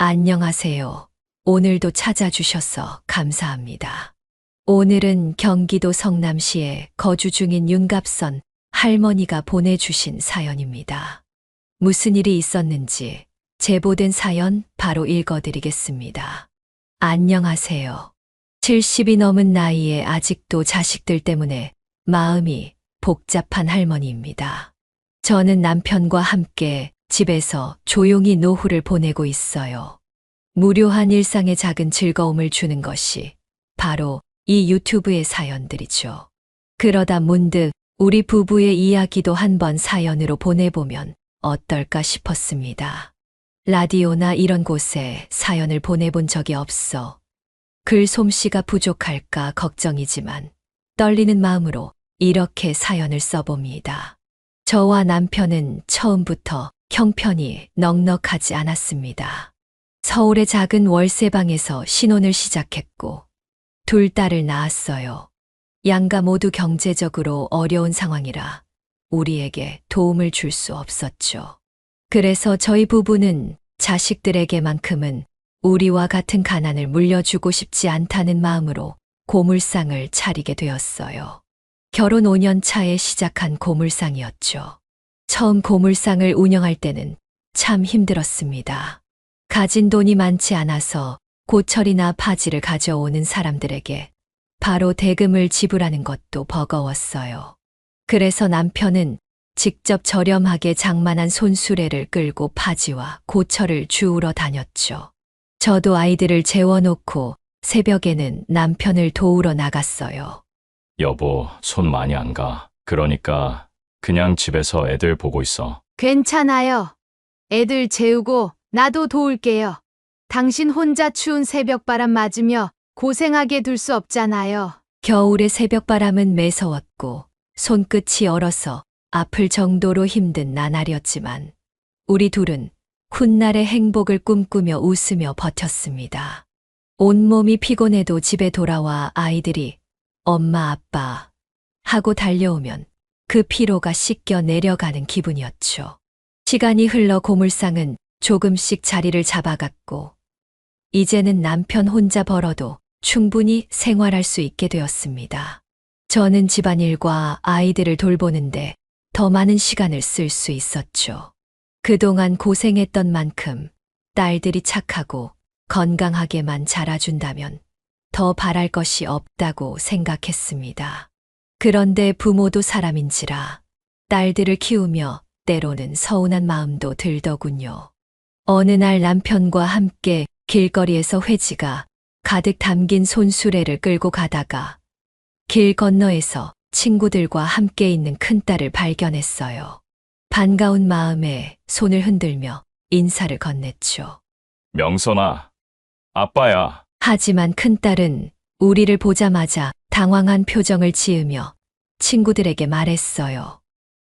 안녕하세요. 오늘도 찾아주셔서 감사합니다. 오늘은 경기도 성남시에 거주 중인 윤갑선 할머니가 보내주신 사연입니다. 무슨 일이 있었는지 제보된 사연 바로 읽어드리겠습니다. 안녕하세요. 70이 넘은 나이에 아직도 자식들 때문에 마음이 복잡한 할머니입니다. 저는 남편과 함께 집에서 조용히 노후를 보내고 있어요. 무료한 일상의 작은 즐거움을 주는 것이 바로 이 유튜브의 사연들이죠. 그러다 문득 우리 부부의 이야기도 한번 사연으로 보내보면 어떨까 싶었습니다. 라디오나 이런 곳에 사연을 보내본 적이 없어 글 솜씨가 부족할까 걱정이지만 떨리는 마음으로 이렇게 사연을 써봅니다. 저와 남편은 처음부터 형편이 넉넉하지 않았습니다. 서울의 작은 월세방에서 신혼을 시작했고 둘 딸을 낳았어요. 양가 모두 경제적으로 어려운 상황이라 우리에게 도움을 줄 수 없었죠. 그래서 저희 부부는 자식들에게만큼은 우리와 같은 가난을 물려주고 싶지 않다는 마음으로 고물상을 차리게 되었어요. 결혼 5년 차에 시작한 고물상이었죠. 처음 고물상을 운영할 때는 참 힘들었습니다. 가진 돈이 많지 않아서 고철이나 파지를 가져오는 사람들에게 바로 대금을 지불하는 것도 버거웠어요. 그래서 남편은 직접 저렴하게 장만한 손수레를 끌고 파지와 고철을 주우러 다녔죠. 저도 아이들을 재워놓고 새벽에는 남편을 도우러 나갔어요. 여보, 손 많이 안 가. 그러니까 그냥 집에서 애들 보고 있어. 괜찮아요. 애들 재우고 나도 도울게요. 당신 혼자 추운 새벽바람 맞으며 고생하게 둘 수 없잖아요. 겨울의 새벽바람은 매서웠고 손끝이 얼어서 아플 정도로 힘든 나날이었지만 우리 둘은 훗날의 행복을 꿈꾸며 웃으며 버텼습니다. 온몸이 피곤해도 집에 돌아와 아이들이 엄마 아빠 하고 달려오면 그 피로가 씻겨 내려가는 기분이었죠. 시간이 흘러 고물상은 조금씩 자리를 잡아갔고 이제는 남편 혼자 벌어도 충분히 생활할 수 있게 되었습니다. 저는 집안일과 아이들을 돌보는데 더 많은 시간을 쓸 수 있었죠. 그동안 고생했던 만큼 딸들이 착하고 건강하게만 자라준다면 더 바랄 것이 없다고 생각했습니다. 그런데 부모도 사람인지라 딸들을 키우며 때로는 서운한 마음도 들더군요. 어느 날 남편과 함께 길거리에서 회지가 가득 담긴 손수레를 끌고 가다가 길 건너에서 친구들과 함께 있는 큰딸을 발견했어요. 반가운 마음에 손을 흔들며 인사를 건넸죠. 명선아, 아빠야. 하지만 큰딸은 우리를 보자마자 당황한 표정을 지으며 친구들에게 말했어요.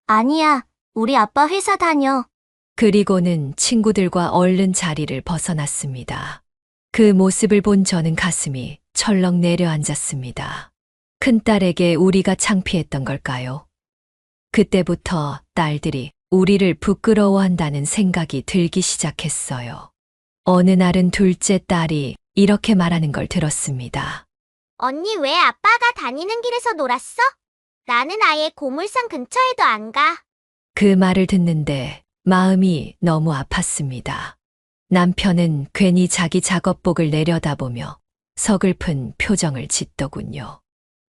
아니야, 우리 아빠 회사 다녀. 그리고는 친구들과 얼른 자리를 벗어났습니다. 그 모습을 본 저는 가슴이 철렁 내려앉았습니다. 큰딸에게 우리가 창피했던 걸까요? 그때부터 딸들이 우리를 부끄러워한다는 생각이 들기 시작했어요. 어느 날은 둘째 딸이 이렇게 말하는 걸 들었습니다. 언니 왜 아빠가 다니는 길에서 놀았어? 나는 아예 고물상 근처에도 안 가. 그 말을 듣는데 마음이 너무 아팠습니다. 남편은 괜히 자기 작업복을 내려다보며 서글픈 표정을 짓더군요.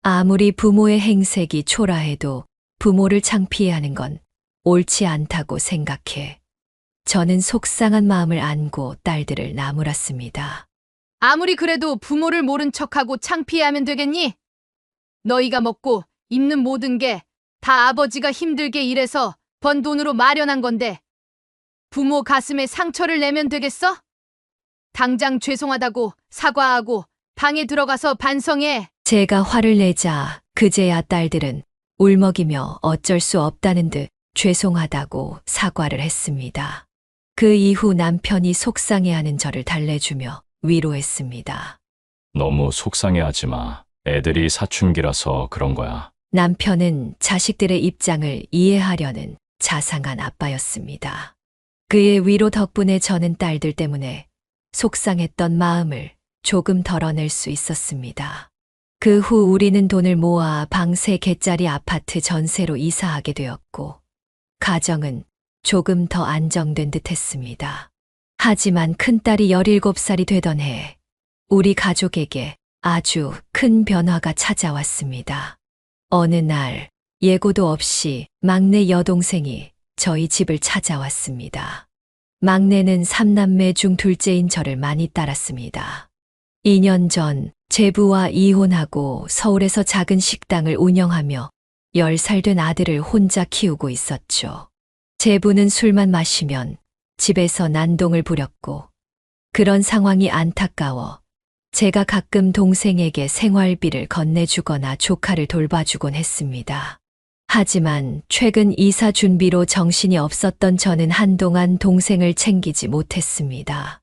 아무리 부모의 행색이 초라해도 부모를 창피해하는 건 옳지 않다고 생각해 저는 속상한 마음을 안고 딸들을 나무랐습니다. 아무리 그래도 부모를 모른 척하고 창피해하면 되겠니? 너희가 먹고 입는 모든 게 다 아버지가 힘들게 일해서 번 돈으로 마련한 건데 부모 가슴에 상처를 내면 되겠어? 당장 죄송하다고 사과하고 방에 들어가서 반성해. 제가 화를 내자 그제야 딸들은 울먹이며 어쩔 수 없다는 듯 죄송하다고 사과를 했습니다. 그 이후 남편이 속상해하는 저를 달래주며 위로했습니다. 너무 속상해하지 마. 애들이 사춘기라서 그런 거야. 남편은 자식들의 입장을 이해하려는 자상한 아빠였습니다. 그의 위로 덕분에 저는 딸들 때문에 속상했던 마음을 조금 덜어낼 수 있었습니다. 그 후 우리는 돈을 모아 방 3개짜리 아파트 전세로 이사하게 되었고, 가정은 조금 더 안정된 듯 했습니다. 하지만 큰딸이 17살이 되던 해, 우리 가족에게 아주 큰 변화가 찾아왔습니다. 어느 날, 예고도 없이 막내 여동생이 저희 집을 찾아왔습니다. 막내는 3남매 중 둘째인 저를 많이 따랐습니다. 2년 전 제부와 이혼하고 서울에서 작은 식당을 운영하며 10살 된 아들을 혼자 키우고 있었죠. 제부는 술만 마시면 집에서 난동을 부렸고, 그런 상황이 안타까워 제가 가끔 동생에게 생활비를 건네주거나 조카를 돌봐주곤 했습니다. 하지만 최근 이사 준비로 정신이 없었던 저는 한동안 동생을 챙기지 못했습니다.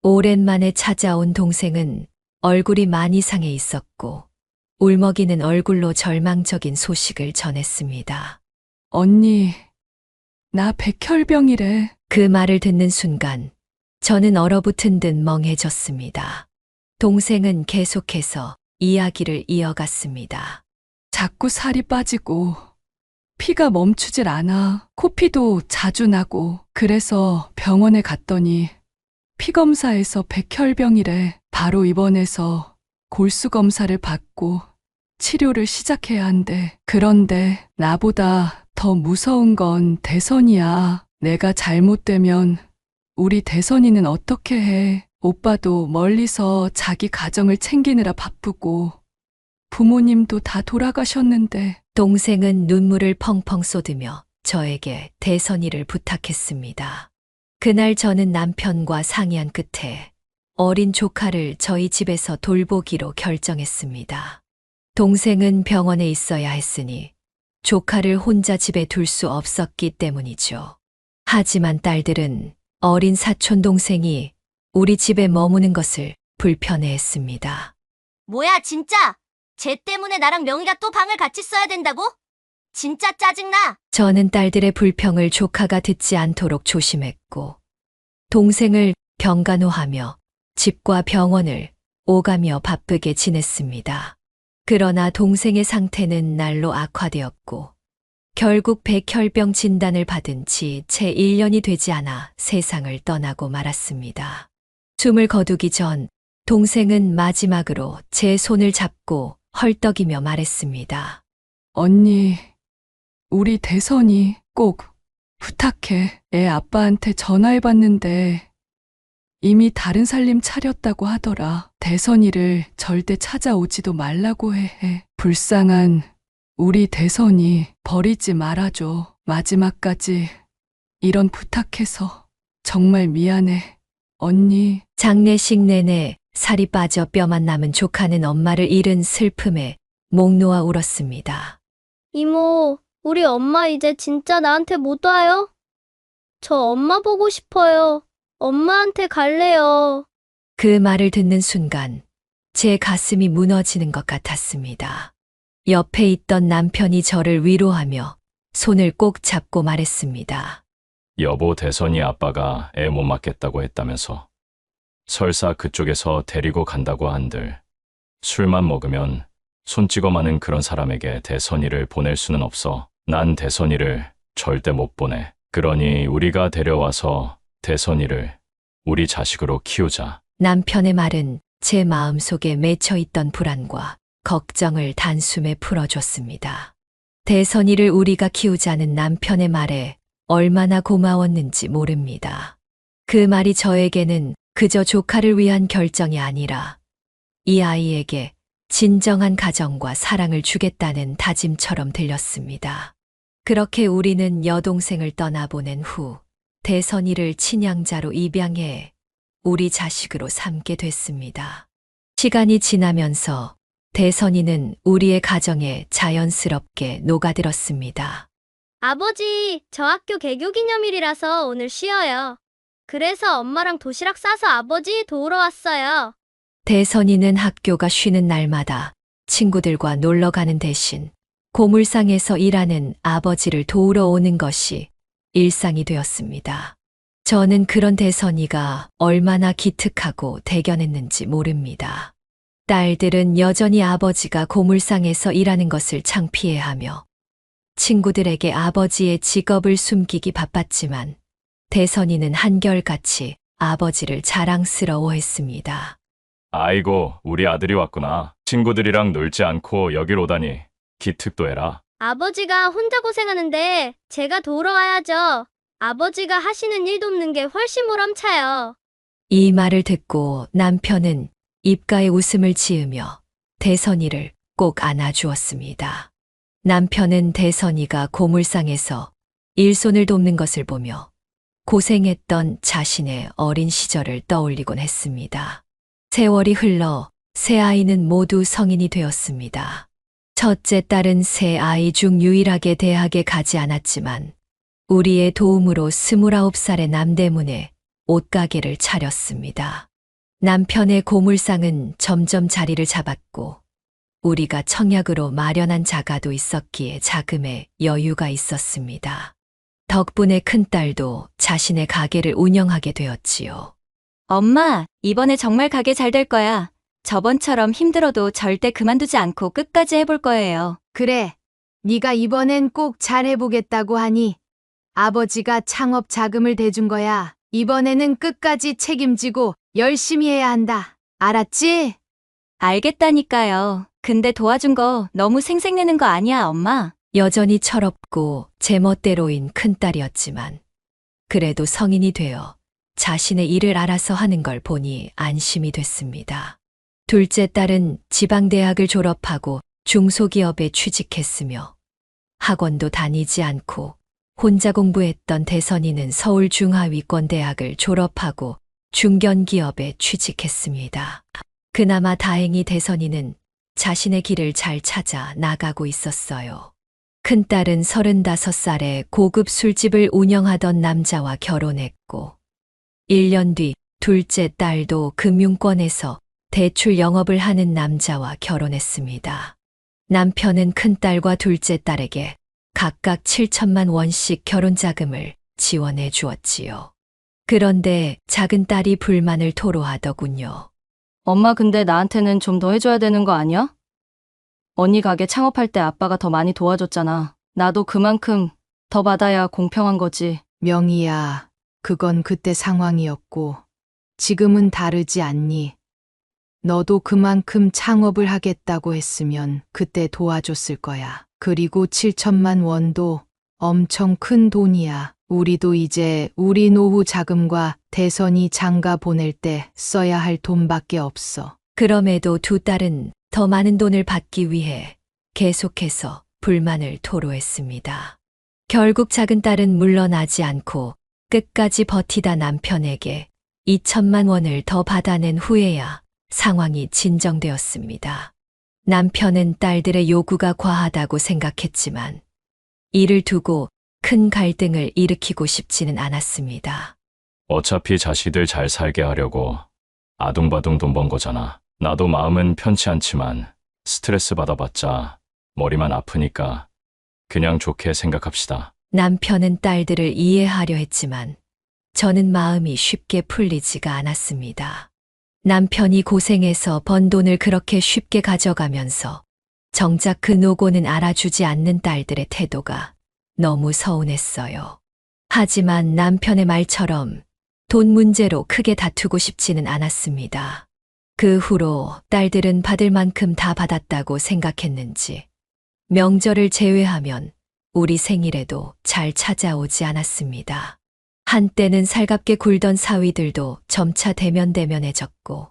오랜만에 찾아온 동생은 얼굴이 많이 상해 있었고, 울먹이는 얼굴로 절망적인 소식을 전했습니다. 언니, 나 백혈병이래. 그 말을 듣는 순간 저는 얼어붙은 듯 멍해졌습니다. 동생은 계속해서 이야기를 이어갔습니다. 자꾸 살이 빠지고 피가 멈추질 않아. 코피도 자주 나고. 그래서 병원에 갔더니 피검사에서 백혈병이래. 바로 입원해서 골수 검사를 받고 치료를 시작해야 한대. 그런데 나보다 더 무서운 건 대선이야. 내가 잘못되면 우리 대선이는 어떻게 해? 오빠도 멀리서 자기 가정을 챙기느라 바쁘고 부모님도 다 돌아가셨는데. 동생은 눈물을 펑펑 쏟으며 저에게 대선이를 부탁했습니다. 그날 저는 남편과 상의한 끝에 어린 조카를 저희 집에서 돌보기로 결정했습니다. 동생은 병원에 있어야 했으니 조카를 혼자 집에 둘 수 없었기 때문이죠. 하지만 딸들은 어린 사촌 동생이 우리 집에 머무는 것을 불편해했습니다. 뭐야, 진짜? 쟤 때문에 나랑 명희가 또 방을 같이 써야 된다고? 진짜 짜증나. 저는 딸들의 불평을 조카가 듣지 않도록 조심했고, 동생을 병간호하며 집과 병원을 오가며 바쁘게 지냈습니다. 그러나 동생의 상태는 날로 악화되었고, 결국 백혈병 진단을 받은 지 채 1년이 되지 않아 세상을 떠나고 말았습니다. 숨을 거두기 전 동생은 마지막으로 제 손을 잡고 헐떡이며 말했습니다. 언니, 우리 대선이 꼭 부탁해. 애 아빠한테 전화해봤는데 이미 다른 살림 차렸다고 하더라. 대선이를 절대 찾아오지도 말라고 해. 불쌍한 우리 대선이 버리지 말아줘. 마지막까지 이런 부탁해서 정말 미안해. 언니. 장례식 내내 살이 빠져 뼈만 남은 조카는 엄마를 잃은 슬픔에 목 놓아 울었습니다. 이모, 우리 엄마 이제 진짜 나한테 못 와요? 저 엄마 보고 싶어요. 엄마한테 갈래요. 그 말을 듣는 순간 제 가슴이 무너지는 것 같았습니다. 옆에 있던 남편이 저를 위로하며 손을 꼭 잡고 말했습니다. 여보, 대선이 아빠가 애 못 맡겠다고 했다면서. 설사 그쪽에서 데리고 간다고 한들 술만 먹으면 손 찍어 마는 그런 사람에게 대선이를 보낼 수는 없어. 난 대선이를 절대 못 보내. 그러니 우리가 데려와서 대선이를 우리 자식으로 키우자. 남편의 말은 제 마음속에 맺혀 있던 불안과 걱정을 단숨에 풀어줬습니다. 대선이를 우리가 키우자는 남편의 말에 얼마나 고마웠는지 모릅니다. 그 말이 저에게는 그저 조카를 위한 결정이 아니라 이 아이에게 진정한 가정과 사랑을 주겠다는 다짐처럼 들렸습니다. 그렇게 우리는 여동생을 떠나보낸 후 대선이를 친양자로 입양해 우리 자식으로 삼게 됐습니다. 시간이 지나면서 대선이는 우리의 가정에 자연스럽게 녹아들었습니다. 아버지, 저 학교 개교 기념일이라서 오늘 쉬어요. 그래서 엄마랑 도시락 싸서 아버지 도우러 왔어요. 대선이는 학교가 쉬는 날마다 친구들과 놀러 가는 대신 고물상에서 일하는 아버지를 도우러 오는 것이 일상이 되었습니다. 저는 그런 대선이가 얼마나 기특하고 대견했는지 모릅니다. 딸들은 여전히 아버지가 고물상에서 일하는 것을 창피해하며 친구들에게 아버지의 직업을 숨기기 바빴지만 대선이는 한결같이 아버지를 자랑스러워했습니다. 아이고, 우리 아들이 왔구나. 친구들이랑 놀지 않고 여길 오다니 기특도 해라. 아버지가 혼자 고생하는데 제가 도우러 와야죠. 아버지가 하시는 일 돕는 게 훨씬 보람차요. 이 말을 듣고 남편은 입가에 웃음을 지으며 대선이를 꼭 안아주었습니다. 남편은 대선이가 고물상에서 일손을 돕는 것을 보며 고생했던 자신의 어린 시절을 떠올리곤 했습니다. 세월이 흘러 세 아이는 모두 성인이 되었습니다. 첫째 딸은 세 아이 중 유일하게 대학에 가지 않았지만 우리의 도움으로 29살의 남대문에 옷가게를 차렸습니다. 남편의 고물상은 점점 자리를 잡았고 우리가 청약으로 마련한 자가도 있었기에 자금에 여유가 있었습니다. 덕분에 큰딸도 자신의 가게를 운영하게 되었지요. 엄마, 이번에 정말 가게 잘 될 거야. 저번처럼 힘들어도 절대 그만두지 않고 끝까지 해볼 거예요. 그래, 네가 이번엔 꼭 잘해보겠다고 하니 아버지가 창업 자금을 대준 거야. 이번에는 끝까지 책임지고 열심히 해야 한다. 알았지? 알겠다니까요. 근데 도와준 거 너무 생색내는 거 아니야, 엄마? 여전히 철없고 제멋대로인 큰딸이었지만 그래도 성인이 되어 자신의 일을 알아서 하는 걸 보니 안심이 됐습니다. 둘째 딸은 지방대학을 졸업하고 중소기업에 취직했으며 학원도 다니지 않고 혼자 공부했던 대선이는 서울중하위권대학을 졸업하고 중견기업에 취직했습니다. 그나마 다행히 대선이는 자신의 길을 잘 찾아 나가고 있었어요. 큰딸은 35살에 고급 술집을 운영하던 남자와 결혼했고 1년 뒤 둘째 딸도 금융권에서 대출 영업을 하는 남자와 결혼했습니다. 남편은 큰딸과 둘째 딸에게 각각 7천만 원씩 결혼자금을 지원해 주었지요. 그런데 작은 딸이 불만을 토로하더군요. 엄마 근데 나한테는 좀 더 해줘야 되는 거 아니야? 언니 가게 창업할 때 아빠가 더 많이 도와줬잖아. 나도 그만큼 더 받아야 공평한 거지. 명희야, 그건 그때 상황이었고 지금은 다르지 않니? 너도 그만큼 창업을 하겠다고 했으면 그때 도와줬을 거야. 그리고 7천만 원도 엄청 큰 돈이야. 우리도 이제 우리 노후 자금과 대선이 장가 보낼 때 써야 할 돈밖에 없어. 그럼에도 두 딸은 더 많은 돈을 받기 위해 계속해서 불만을 토로했습니다. 결국 작은 딸은 물러나지 않고 끝까지 버티다 남편에게 2천만 원을 더 받아낸 후에야 상황이 진정되었습니다. 남편은 딸들의 요구가 과하다고 생각했지만 이를 두고 큰 갈등을 일으키고 싶지는 않았습니다. 어차피 자식들 잘 살게 하려고 아둥바둥 돈 번 거잖아. 나도 마음은 편치 않지만 스트레스 받아봤자 머리만 아프니까 그냥 좋게 생각합시다. 남편은 딸들을 이해하려 했지만 저는 마음이 쉽게 풀리지가 않았습니다. 남편이 고생해서 번 돈을 그렇게 쉽게 가져가면서 정작 그 노고는 알아주지 않는 딸들의 태도가 너무 서운했어요. 하지만 남편의 말처럼 돈 문제로 크게 다투고 싶지는 않았습니다. 그 후로 딸들은 받을 만큼 다 받았다고 생각했는지 명절을 제외하면 우리 생일에도 잘 찾아오지 않았습니다. 한때는 살갑게 굴던 사위들도 점차 대면대면해졌고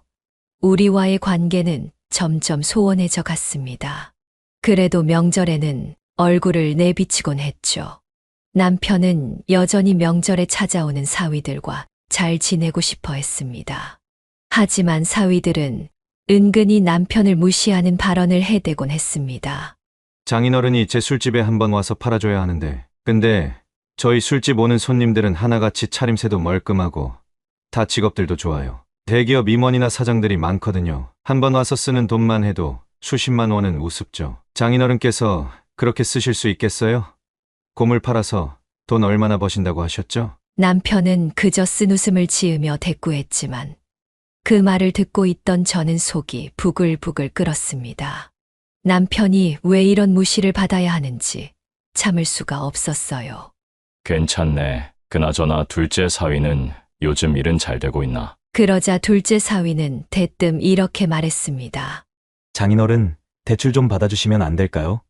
우리와의 관계는 점점 소원해져 갔습니다. 그래도 명절에는 얼굴을 내비치곤 했죠. 남편은 여전히 명절에 찾아오는 사위들과 잘 지내고 싶어 했습니다. 하지만 사위들은 은근히 남편을 무시하는 발언을 해대곤 했습니다. 장인어른이 제 술집에 한번 와서 팔아줘야 하는데, 근데 저희 술집 오는 손님들은 하나같이 차림새도 멀끔하고 다 직업들도 좋아요. 대기업 임원이나 사장들이 많거든요. 한번 와서 쓰는 돈만 해도 수십만 원은 우습죠. 장인어른께서 그렇게 쓰실 수 있겠어요? 고물 팔아서 돈 얼마나 버신다고 하셨죠? 남편은 그저 쓴웃음을 지으며 대꾸했지만 그 말을 듣고 있던 저는 속이 부글부글 끓었습니다. 남편이 왜 이런 무시를 받아야 하는지 참을 수가 없었어요. 괜찮네. 그나저나 둘째 사위는 요즘 일은 잘 되고 있나? 그러자 둘째 사위는 대뜸 이렇게 말했습니다. 장인어른, 대출 좀 받아주시면 안 될까요?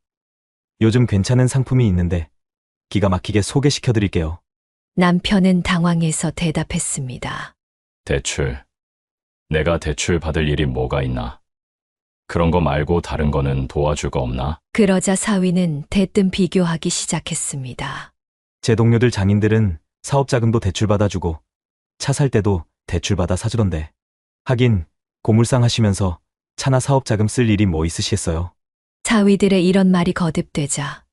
요즘 괜찮은 상품이 있는데 기가 막히게 소개시켜 드릴게요. 남편은 당황해서 대답했습니다. 대출. 내가 대출 받을 일이 뭐가 있나? 그런 거 말고 다른 거는 도와줄 거 없나? 그러자 사위는 대뜸 비교하기 시작했습니다. 제 동료들 장인들은 사업 자금도 대출 받아주고 차 살 때도 대출 받아 사주던데. 하긴 고물상 하시면서 차나 사업 자금 쓸 일이 뭐 있으시겠어요? 사위들의 이런 말이 거듭되자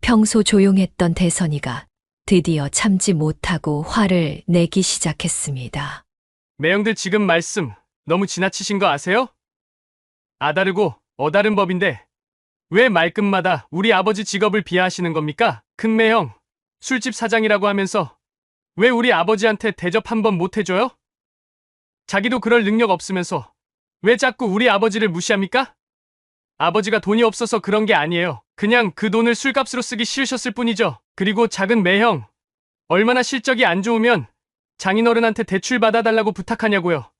평소 조용했던 대선이가 드디어 참지 못하고 화를 내기 시작했습니다. 매형들 지금 말씀 너무 지나치신 거 아세요? 아다르고 어다른 법인데 왜 말끝마다 우리 아버지 직업을 비하하시는 겁니까? 큰 매형, 술집 사장이라고 하면서 왜 우리 아버지한테 대접 한번 못 해줘요? 자기도 그럴 능력 없으면서 왜 자꾸 우리 아버지를 무시합니까? 아버지가 돈이 없어서 그런 게 아니에요. 그냥 그 돈을 술값으로 쓰기 싫으셨을 뿐이죠. 그리고 작은 매형, 얼마나 실적이 안 좋으면 장인어른한테 대출 받아달라고 부탁하냐고요.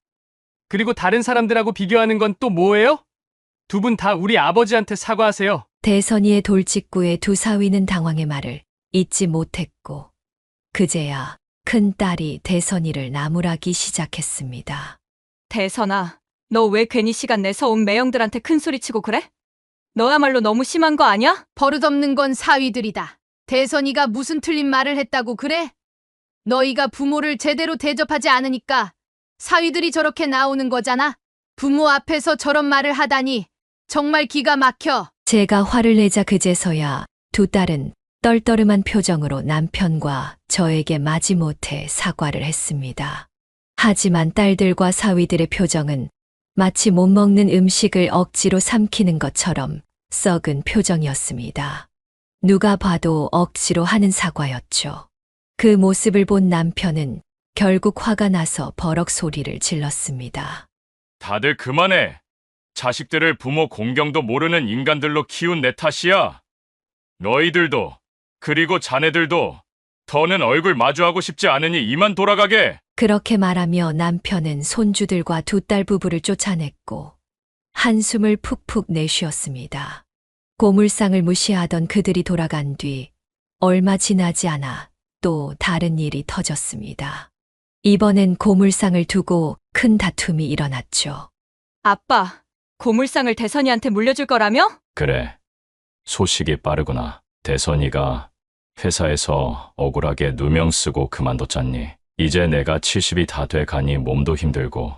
그리고 다른 사람들하고 비교하는 건 또 뭐예요? 두 분 다 우리 아버지한테 사과하세요. 대선이의 돌직구에 두 사위는 당황의 말을 잊지 못했고 그제야 큰 딸이 대선이를 나무라기 시작했습니다. 대선아, 너 왜 괜히 시간 내서 온 매형들한테 큰 소리 치고 그래? 너야말로 너무 심한 거 아니야? 버릇없는 건 사위들이다. 대선이가 무슨 틀린 말을 했다고 그래? 너희가 부모를 제대로 대접하지 않으니까 사위들이 저렇게 나오는 거잖아. 부모 앞에서 저런 말을 하다니 정말 기가 막혀. 제가 화를 내자 그제서야 두 딸은 떨떠름한 표정으로 남편과 저에게 마지못해 사과를 했습니다. 하지만 딸들과 사위들의 표정은 마치 못 먹는 음식을 억지로 삼키는 것처럼 썩은 표정이었습니다. 누가 봐도 억지로 하는 사과였죠. 그 모습을 본 남편은 결국 화가 나서 버럭 소리를 질렀습니다. 다들 그만해. 자식들을 부모 공경도 모르는 인간들로 키운 내 탓이야. 너희들도, 그리고 자네들도 더는 얼굴 마주하고 싶지 않으니 이만 돌아가게. 그렇게 말하며 남편은 손주들과 두 딸 부부를 쫓아냈고 한숨을 푹푹 내쉬었습니다. 고물상을 무시하던 그들이 돌아간 뒤 얼마 지나지 않아 또 다른 일이 터졌습니다. 이번엔 고물상을 두고 큰 다툼이 일어났죠. 아빠, 고물상을 대선이한테 물려줄 거라며? 그래. 소식이 빠르구나. 대선이가 회사에서 억울하게 누명 쓰고 그만뒀잖니. 이제 내가 70이 다 돼 가니 몸도 힘들고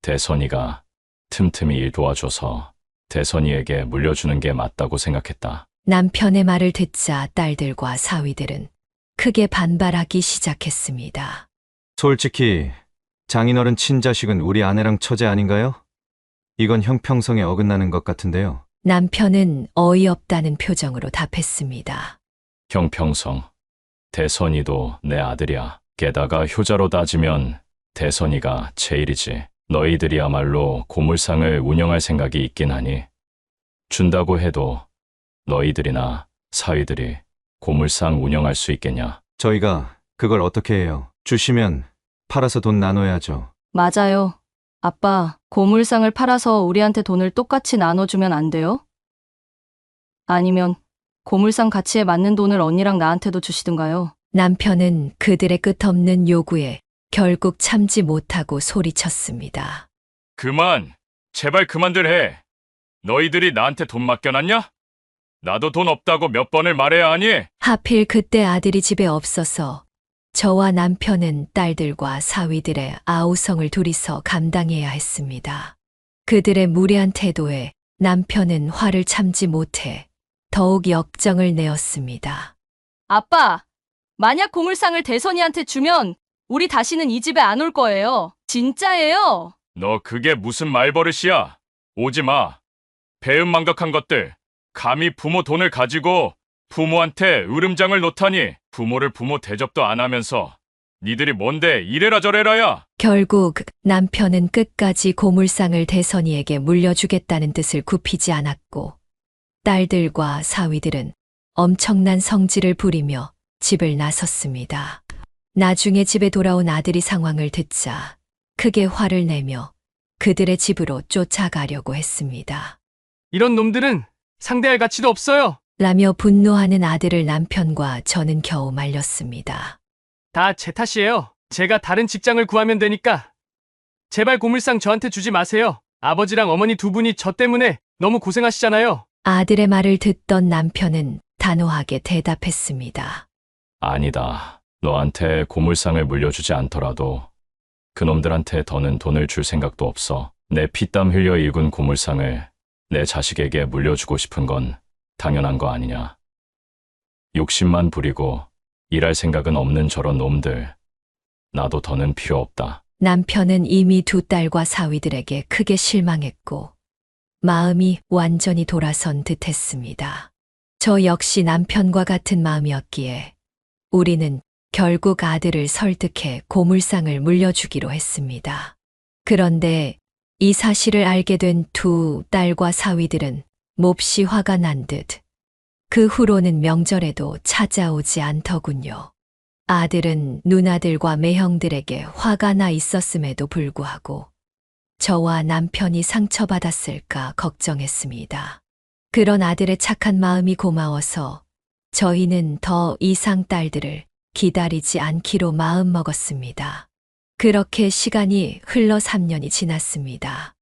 대선이가 틈틈이 일 도와줘서 대선이에게 물려주는 게 맞다고 생각했다. 남편의 말을 듣자 딸들과 사위들은 크게 반발하기 시작했습니다. 솔직히 장인어른 친자식은 우리 아내랑 처제 아닌가요? 이건 형평성에 어긋나는 것 같은데요. 남편은 어이없다는 표정으로 답했습니다. 형평성. 대선이도 내 아들이야. 게다가 효자로 따지면 대선이가 제일이지. 너희들이야말로 고물상을 운영할 생각이 있긴 하니 준다고 해도 너희들이나 사위들이 고물상 운영할 수 있겠냐? 저희가 그걸 어떻게 해요? 주시면 팔아서 돈 나눠야죠. 맞아요. 아빠, 고물상을 팔아서 우리한테 돈을 똑같이 나눠주면 안 돼요? 아니면 고물상 가치에 맞는 돈을 언니랑 나한테도 주시든가요? 남편은 그들의 끝없는 요구에 결국 참지 못하고 소리쳤습니다. 그만! 제발 그만들 해! 너희들이 나한테 돈 맡겨놨냐? 나도 돈 없다고 몇 번을 말해야 하니? 하필 그때 아들이 집에 없어서 저와 남편은 딸들과 사위들의 아우성을 둘이서 감당해야 했습니다. 그들의 무례한 태도에 남편은 화를 참지 못해 더욱 역정을 내었습니다. 아빠, 만약 고물상을 대선이한테 주면 우리 다시는 이 집에 안 올 거예요. 진짜예요. 너 그게 무슨 말버릇이야? 오지 마. 배은망덕한 것들. 감히 부모 돈을 가지고 부모한테 으름장을 놓다니. 부모를 부모 대접도 안 하면서 니들이 뭔데 이래라 저래라야. 결국 남편은 끝까지 고물상을 대선이에게 물려주겠다는 뜻을 굽히지 않았고 딸들과 사위들은 엄청난 성질을 부리며 집을 나섰습니다. 나중에 집에 돌아온 아들이 상황을 듣자 크게 화를 내며 그들의 집으로 쫓아가려고 했습니다. 이런 놈들은 상대할 가치도 없어요. 라며 분노하는 아들을 남편과 저는 겨우 말렸습니다. 다 제 탓이에요. 제가 다른 직장을 구하면 되니까. 제발 고물상 저한테 주지 마세요. 아버지랑 어머니 두 분이 저 때문에 너무 고생하시잖아요. 아들의 말을 듣던 남편은 단호하게 대답했습니다. 아니다. 너한테 고물상을 물려주지 않더라도 그놈들한테 더는 돈을 줄 생각도 없어. 내 피땀 흘려 일군 고물상을 내 자식에게 물려주고 싶은 건 당연한 거 아니냐. 욕심만 부리고 일할 생각은 없는 저런 놈들. 나도 더는 필요 없다. 남편은 이미 두 딸과 사위들에게 크게 실망했고 마음이 완전히 돌아선 듯했습니다. 저 역시 남편과 같은 마음이었기에 우리는 결국 아들을 설득해 고물상을 물려주기로 했습니다. 그런데 이 사실을 알게 된 두 딸과 사위들은 몹시 화가 난 듯 그 후로는 명절에도 찾아오지 않더군요. 아들은 누나들과 매형들에게 화가 나 있었음에도 불구하고 저와 남편이 상처받았을까 걱정했습니다. 그런 아들의 착한 마음이 고마워서 저희는 더 이상 딸들을 기다리지 않기로 마음먹었습니다. 그렇게 시간이 흘러 3년이 지났습니다.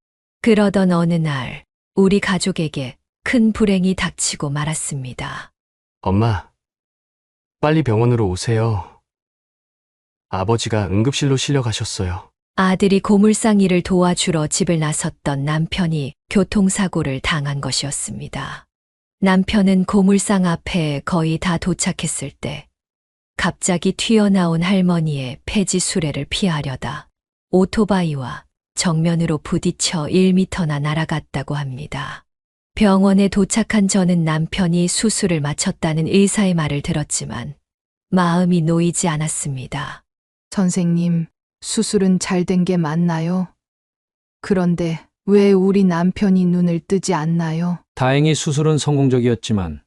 그러던 어느 날 우리 가족에게 큰 불행이 닥치고 말았습니다. 엄마, 빨리 병원으로 오세요. 아버지가 응급실로 실려가셨어요. 아들이 고물상 일을 도와주러 집을 나섰던 남편이 교통사고를 당한 것이었습니다. 남편은 고물상 앞에 거의 다 도착했을 때 갑자기 튀어나온 할머니의 폐지 수레를 피하려다 오토바이와 정면으로 부딪혀 1미터나 날아갔다고 합니다. 병원에 도착한 저는 남편이 수술을 마쳤다는 의사의 말을 들었지만 마음이 놓이지 않았습니다. 선생님, 수술은 잘 된 게 맞나요? 그런데 왜 우리 남편이 눈을 뜨지 않나요? 다행히 수술은 성공적이었지만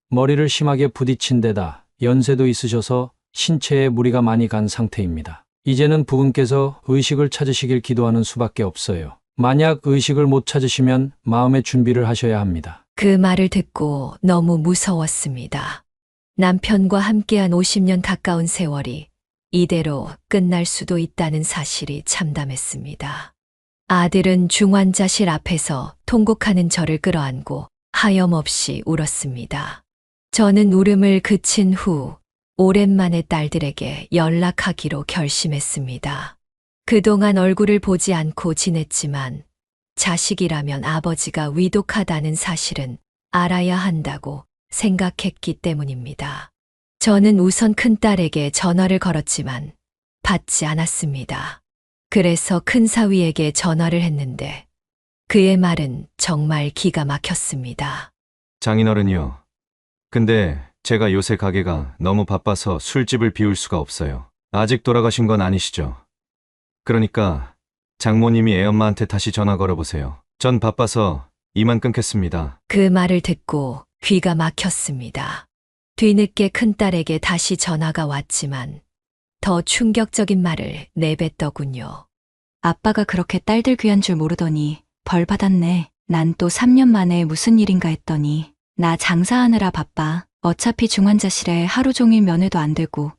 머리를 심하게 부딪힌 데다 연세도 있으셔서 신체에 무리가 많이 간 상태입니다. 이제는 부군께서 의식을 찾으시길 기도하는 수밖에 없어요. 만약 의식을 못 찾으시면 마음의 준비를 하셔야 합니다. 그 말을 듣고 너무 무서웠습니다. 남편과 함께한 50년 가까운 세월이 이대로 끝날 수도 있다는 사실이 참담했습니다. 아들은 중환자실 앞에서 통곡하는 저를 끌어안고 하염없이 울었습니다. 저는 울음을 그친 후 오랜만에 딸들에게 연락하기로 결심했습니다. 그동안 얼굴을 보지 않고 지냈지만 자식이라면 아버지가 위독하다는 사실은 알아야 한다고 생각했기 때문입니다. 저는 우선 큰딸에게 전화를 걸었지만 받지 않았습니다. 그래서 큰사위에게 전화를 했는데 그의 말은 정말 기가 막혔습니다. 장인어른이요. 근데 제가 요새 가게가 너무 바빠서 술집을 비울 수가 없어요. 아직 돌아가신 건 아니시죠? 그러니까 장모님이 애엄마한테 다시 전화 걸어보세요. 전 바빠서 이만 끊겠습니다. 그 말을 듣고 귀가 막혔습니다. 뒤늦게 큰딸에게 다시 전화가 왔지만 더 충격적인 말을 내뱉더군요. 아빠가 그렇게 딸들 귀한 줄 모르더니 벌 받았네. 난 또 3년 만에 무슨 일인가 했더니 나 장사하느라 바빠. 어차피 중환자실에 하루 종일 면회도 안 되고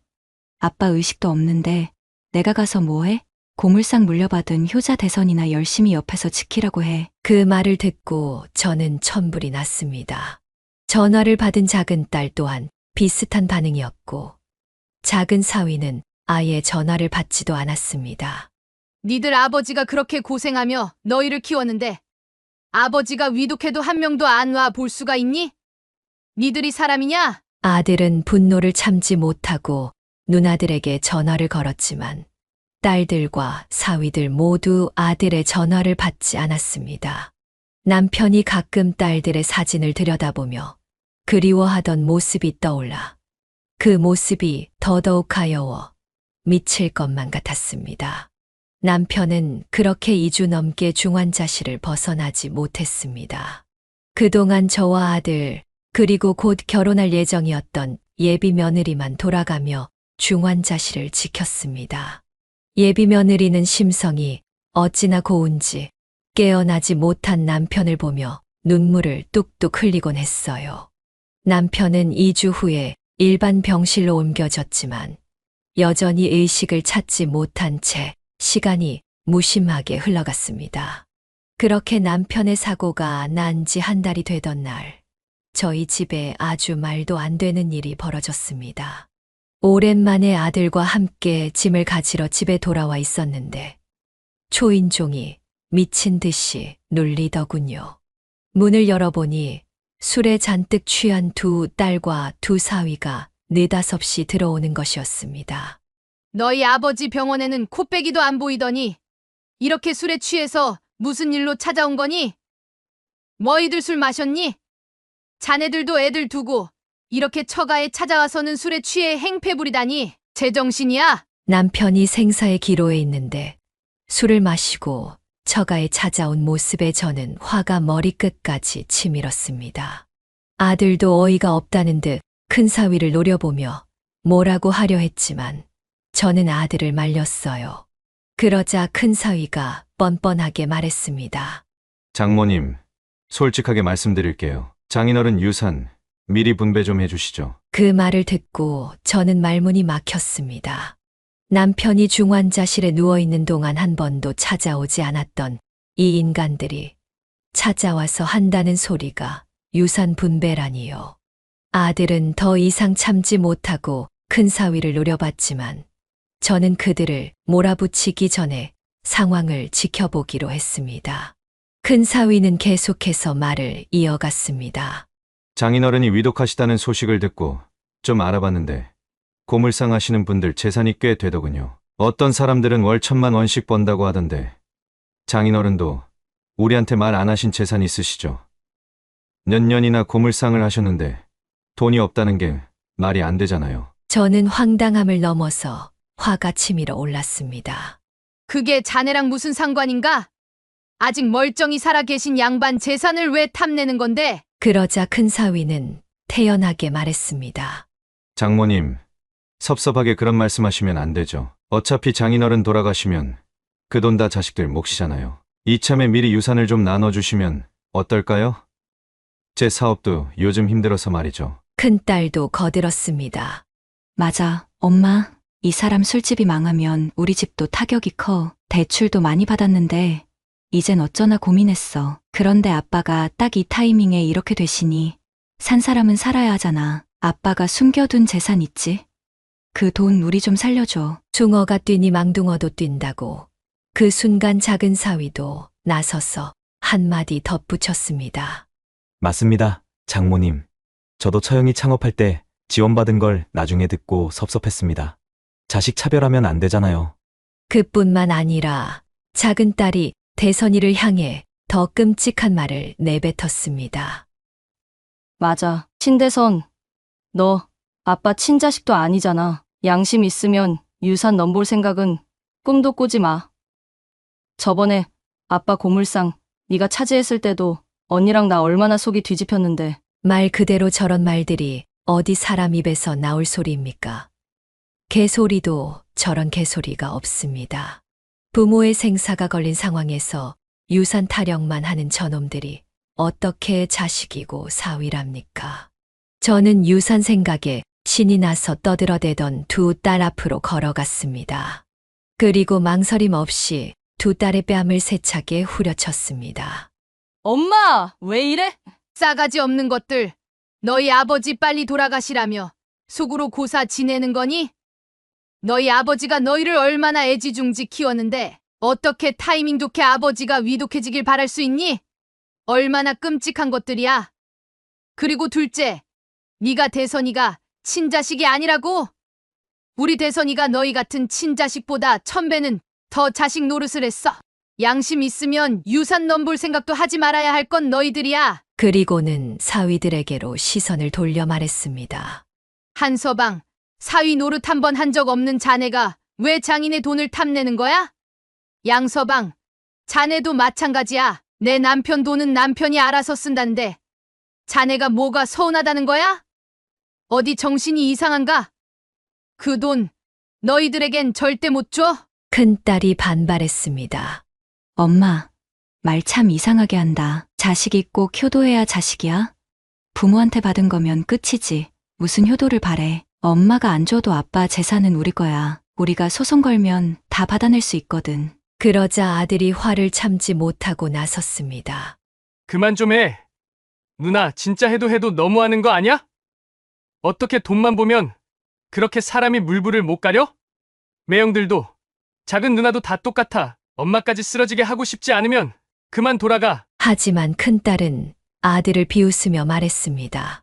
아빠 의식도 없는데 내가 가서 뭐해? 고물상 물려받은 효자 대선이나 열심히 옆에서 지키라고 해. 그 말을 듣고 저는 천불이 났습니다. 전화를 받은 작은 딸 또한 비슷한 반응이었고 작은 사위는 아예 전화를 받지도 않았습니다. 니들 아버지가 그렇게 고생하며 너희를 키웠는데 아버지가 위독해도 한 명도 안 와 볼 수가 있니? 니들이 사람이냐? 아들은 분노를 참지 못하고 누나들에게 전화를 걸었지만 딸들과 사위들 모두 아들의 전화를 받지 않았습니다. 남편이 가끔 딸들의 사진을 들여다보며 그리워하던 모습이 떠올라 그 모습이 더더욱 가여워 미칠 것만 같았습니다. 남편은 그렇게 2주 넘게 중환자실을 벗어나지 못했습니다. 그동안 저와 아들, 그리고 곧 결혼할 예정이었던 예비 며느리만 돌아가며 중환자실을 지켰습니다. 예비 며느리는 심성이 어찌나 고운지 깨어나지 못한 남편을 보며 눈물을 뚝뚝 흘리곤 했어요. 남편은 2주 후에 일반 병실로 옮겨졌지만 여전히 의식을 찾지 못한 채 시간이 무심하게 흘러갔습니다. 그렇게 남편의 사고가 난 지 한 달이 되던 날, 저희 집에 아주 말도 안 되는 일이 벌어졌습니다. 오랜만에 아들과 함께 짐을 가지러 집에 돌아와 있었는데 초인종이 미친 듯이 눌리더군요. 문을 열어보니 술에 잔뜩 취한 두 딸과 두 사위가 느닷없이 들어오는 것이었습니다. 너희 아버지 병원에는 코빼기도 안 보이더니 이렇게 술에 취해서 무슨 일로 찾아온 거니? 뭐이들 술 마셨니? 자네들도 애들 두고 이렇게 처가에 찾아와서는 술에 취해 행패 부리다니 제정신이야? 남편이 생사의 기로에 있는데 술을 마시고 처가에 찾아온 모습에 저는 화가 머리끝까지 치밀었습니다. 아들도 어이가 없다는 듯 큰 사위를 노려보며 뭐라고 하려 했지만 저는 아들을 말렸어요. 그러자 큰 사위가 뻔뻔하게 말했습니다. 장모님, 솔직하게 말씀드릴게요. 장인어른 유산 미리 분배 좀 해주시죠. 그 말을 듣고 저는 말문이 막혔습니다. 남편이 중환자실에 누워있는 동안 한 번도 찾아오지 않았던 이 인간들이 찾아와서 한다는 소리가 유산 분배라니요. 아들은 더 이상 참지 못하고 큰 사위를 노려봤지만 저는 그들을 몰아붙이기 전에 상황을 지켜보기로 했습니다. 큰 사위는 계속해서 말을 이어갔습니다. 장인어른이 위독하시다는 소식을 듣고 좀 알아봤는데 고물상 하시는 분들 재산이 꽤 되더군요. 어떤 사람들은 월 1,000만 원씩 번다고 하던데 장인어른도 우리한테 말 안 하신 재산 있으시죠? 몇 년이나 고물상을 하셨는데 돈이 없다는 게 말이 안 되잖아요. 저는 황당함을 넘어서 화가 치밀어 올랐습니다. 그게 자네랑 무슨 상관인가? 아직 멀쩡히 살아 계신 양반 재산을 왜 탐내는 건데? 그러자 큰 사위는 태연하게 말했습니다. 장모님, 섭섭하게 그런 말씀하시면 안 되죠. 어차피 장인어른 돌아가시면 그 돈 다 자식들 몫이잖아요. 이참에 미리 유산을 좀 나눠주시면 어떨까요? 제 사업도 요즘 힘들어서 말이죠. 큰딸도 거들었습니다. 맞아, 엄마. 이 사람 술집이 망하면 우리 집도 타격이 커. 대출도 많이 받았는데 이젠 어쩌나 고민했어. 그런데 아빠가 딱 이 타이밍에 이렇게 되시니 산 사람은 살아야 하잖아. 아빠가 숨겨둔 재산 있지? 그 돈 우리 좀 살려줘. 숭어가 뛰니 망둥어도 뛴다고 그 순간 작은 사위도 나서서 한마디 덧붙였습니다. 맞습니다, 장모님. 저도 처형이 창업할 때 지원받은 걸 나중에 듣고 섭섭했습니다. 자식 차별하면 안 되잖아요. 그뿐만 아니라 작은 딸이 대선이를 향해 더 끔찍한 말을 내뱉었습니다. 맞아. 신대선, 너 아빠 친자식도 아니잖아. 양심 있으면 유산 넘볼 생각은 꿈도 꾸지 마. 저번에 아빠 고물상 네가 차지했을 때도 언니랑 나 얼마나 속이 뒤집혔는데. 말 그대로 저런 말들이 어디 사람 입에서 나올 소리입니까? 개소리도 저런 개소리가 없습니다. 부모의 생사가 걸린 상황에서 유산 타령만 하는 저놈들이 어떻게 자식이고 사위랍니까? 저는 유산 생각에 신이 나서 떠들어대던 두 딸 앞으로 걸어갔습니다. 그리고 망설임 없이 두 딸의 뺨을 세차게 후려쳤습니다. 엄마, 왜 이래? 싸가지 없는 것들. 너희 아버지 빨리 돌아가시라며 속으로 고사 지내는 거니? 너희 아버지가 너희를 얼마나 애지중지 키웠는데 어떻게 타이밍 좋게 아버지가 위독해지길 바랄 수 있니? 얼마나 끔찍한 것들이야. 그리고 둘째, 네가 대선이가 친자식이 아니라고? 우리 대선이가 너희 같은 친자식보다 1000배는 더 자식 노릇을 했어. 양심 있으면 유산 넘볼 생각도 하지 말아야 할 건 너희들이야. 그리고는 사위들에게로 시선을 돌려 말했습니다. 한서방, 사위 노릇 한 번 한 적 없는 자네가 왜 장인의 돈을 탐내는 거야? 양서방, 자네도 마찬가지야. 내 남편 돈은 남편이 알아서 쓴단데 자네가 뭐가 서운하다는 거야? 어디 정신이 이상한가? 그 돈 너희들에겐 절대 못 줘. 큰딸이 반발했습니다. 엄마, 말 참 이상하게 한다. 자식이 꼭 효도해야 자식이야? 부모한테 받은 거면 끝이지. 무슨 효도를 바래. 엄마가 안 줘도 아빠 재산은 우리 거야. 우리가 소송 걸면 다 받아낼 수 있거든. 그러자 아들이 화를 참지 못하고 나섰습니다. 그만 좀 해. 누나, 진짜 해도 너무하는 거 아니야? 어떻게 돈만 보면 그렇게 사람이 물불을 못 가려? 매형들도 작은 누나도 다 똑같아. 엄마까지 쓰러지게 하고 싶지 않으면 그만 돌아가. 하지만 큰딸은 아들을 비웃으며 말했습니다.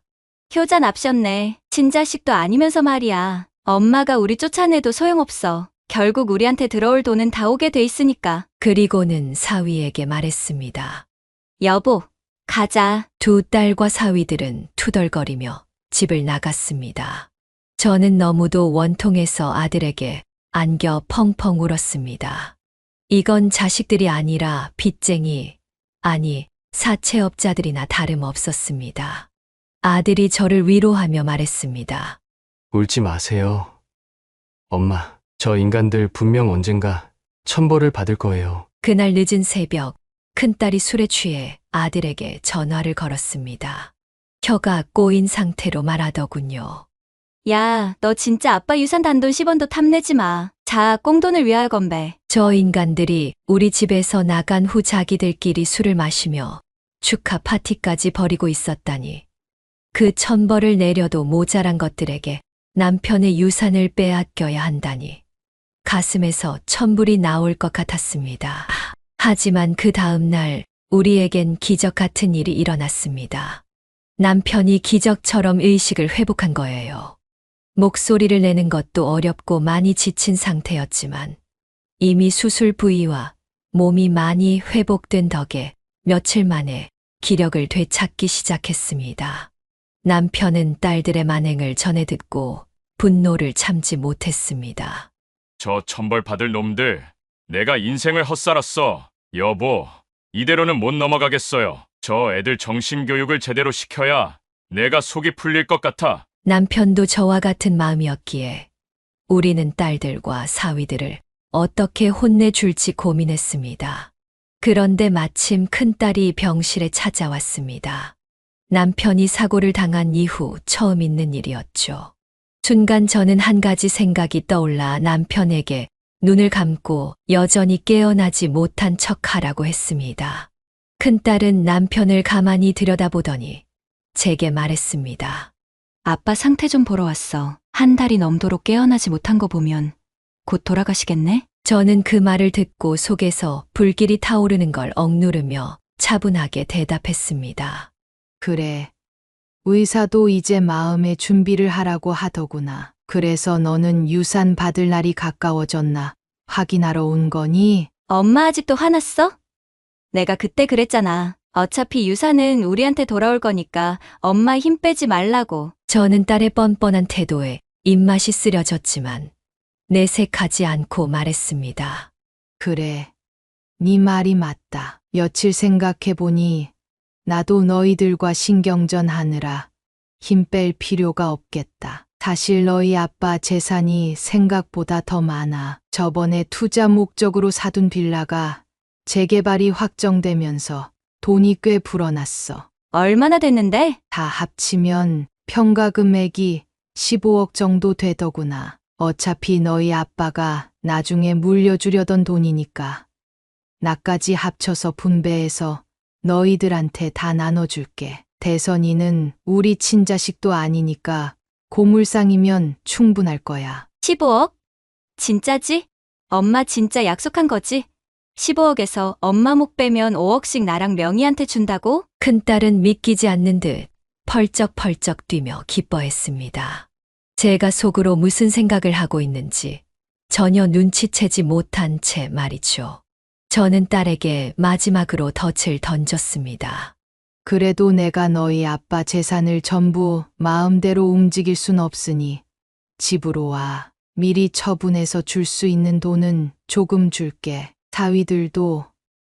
효자 납셨네. 친자식도 아니면서 말이야. 엄마가 우리 쫓아내도 소용없어. 결국 우리한테 들어올 돈은 다 오게 돼 있으니까. 그리고는 사위에게 말했습니다. 여보, 가자. 두 딸과 사위들은 투덜거리며 집을 나갔습니다. 저는 너무도 원통해서 아들에게 안겨 펑펑 울었습니다. 이건 자식들이 아니라 빚쟁이, 아니 사채업자들이나 다름없었습니다. 아들이 저를 위로하며 말했습니다. 울지 마세요. 엄마, 저 인간들 분명 언젠가 천벌을 받을 거예요. 그날 늦은 새벽, 큰딸이 술에 취해 아들에게 전화를 걸었습니다. 혀가 꼬인 상태로 말하더군요. 야, 너 진짜 아빠 유산 단돈 10원도 탐내지 마. 자, 꽁돈을 위하여 건배. 저 인간들이 우리 집에서 나간 후 자기들끼리 술을 마시며 축하 파티까지 벌이고 있었다니. 그 천벌을 내려도 모자란 것들에게 남편의 유산을 빼앗겨야 한다니. 가슴에서 천불이 나올 것 같았습니다. 하지만 그 다음 날 우리에겐 기적 같은 일이 일어났습니다. 남편이 기적처럼 의식을 회복한 거예요. 목소리를 내는 것도 어렵고 많이 지친 상태였지만 이미 수술 부위와 몸이 많이 회복된 덕에 며칠 만에 기력을 되찾기 시작했습니다. 남편은 딸들의 만행을 전해 듣고 분노를 참지 못했습니다. 저 천벌 받을 놈들, 내가 인생을 헛살았어. 여보, 이대로는 못 넘어가겠어요. 저 애들 정신교육을 제대로 시켜야 내가 속이 풀릴 것 같아. 남편도 저와 같은 마음이었기에 우리는 딸들과 사위들을 어떻게 혼내줄지 고민했습니다. 그런데 마침 큰딸이 병실에 찾아왔습니다. 남편이 사고를 당한 이후 처음 있는 일이었죠. 순간 저는 한 가지 생각이 떠올라 남편에게 눈을 감고 여전히 깨어나지 못한 척하라고 했습니다. 큰딸은 남편을 가만히 들여다보더니 제게 말했습니다. 아빠 상태 좀 보러 왔어. 한 달이 넘도록 깨어나지 못한 거 보면 곧 돌아가시겠네? 저는 그 말을 듣고 속에서 불길이 타오르는 걸 억누르며 차분하게 대답했습니다. 그래. 의사도 이제 마음의 준비를 하라고 하더구나. 그래서 너는 유산 받을 날이 가까워졌나 확인하러 온 거니? 엄마 아직도 화났어? 내가 그때 그랬잖아. 어차피 유산은 우리한테 돌아올 거니까 엄마 힘 빼지 말라고. 저는 딸의 뻔뻔한 태도에 입맛이 쓰려졌지만 내색하지 않고 말했습니다. 그래. 네 말이 맞다. 며칠 생각해보니 나도 너희들과 신경전 하느라 힘 뺄 필요가 없겠다. 사실 너희 아빠 재산이 생각보다 더 많아. 저번에 투자 목적으로 사둔 빌라가 재개발이 확정되면서 돈이 꽤 불어났어. 얼마나 됐는데? 다 합치면 평가 금액이 15억 정도 되더구나. 어차피 너희 아빠가 나중에 물려주려던 돈이니까 나까지 합쳐서 분배해서 너희들한테 다 나눠줄게. 대선이는 우리 친자식도 아니니까 고물상이면 충분할 거야. 15억? 진짜지? 엄마 진짜 약속한 거지? 15억에서 엄마 목 빼면 5억씩 나랑 명희한테 준다고? 큰딸은 믿기지 않는 듯 펄쩍펄쩍 뛰며 기뻐했습니다. 제가 속으로 무슨 생각을 하고 있는지 전혀 눈치채지 못한 채 말이죠. 저는 딸에게 마지막으로 덫을 던졌습니다. 그래도 내가 너희 아빠 재산을 전부 마음대로 움직일 순 없으니 집으로 와. 미리 처분해서 줄 수 있는 돈은 조금 줄게. 사위들도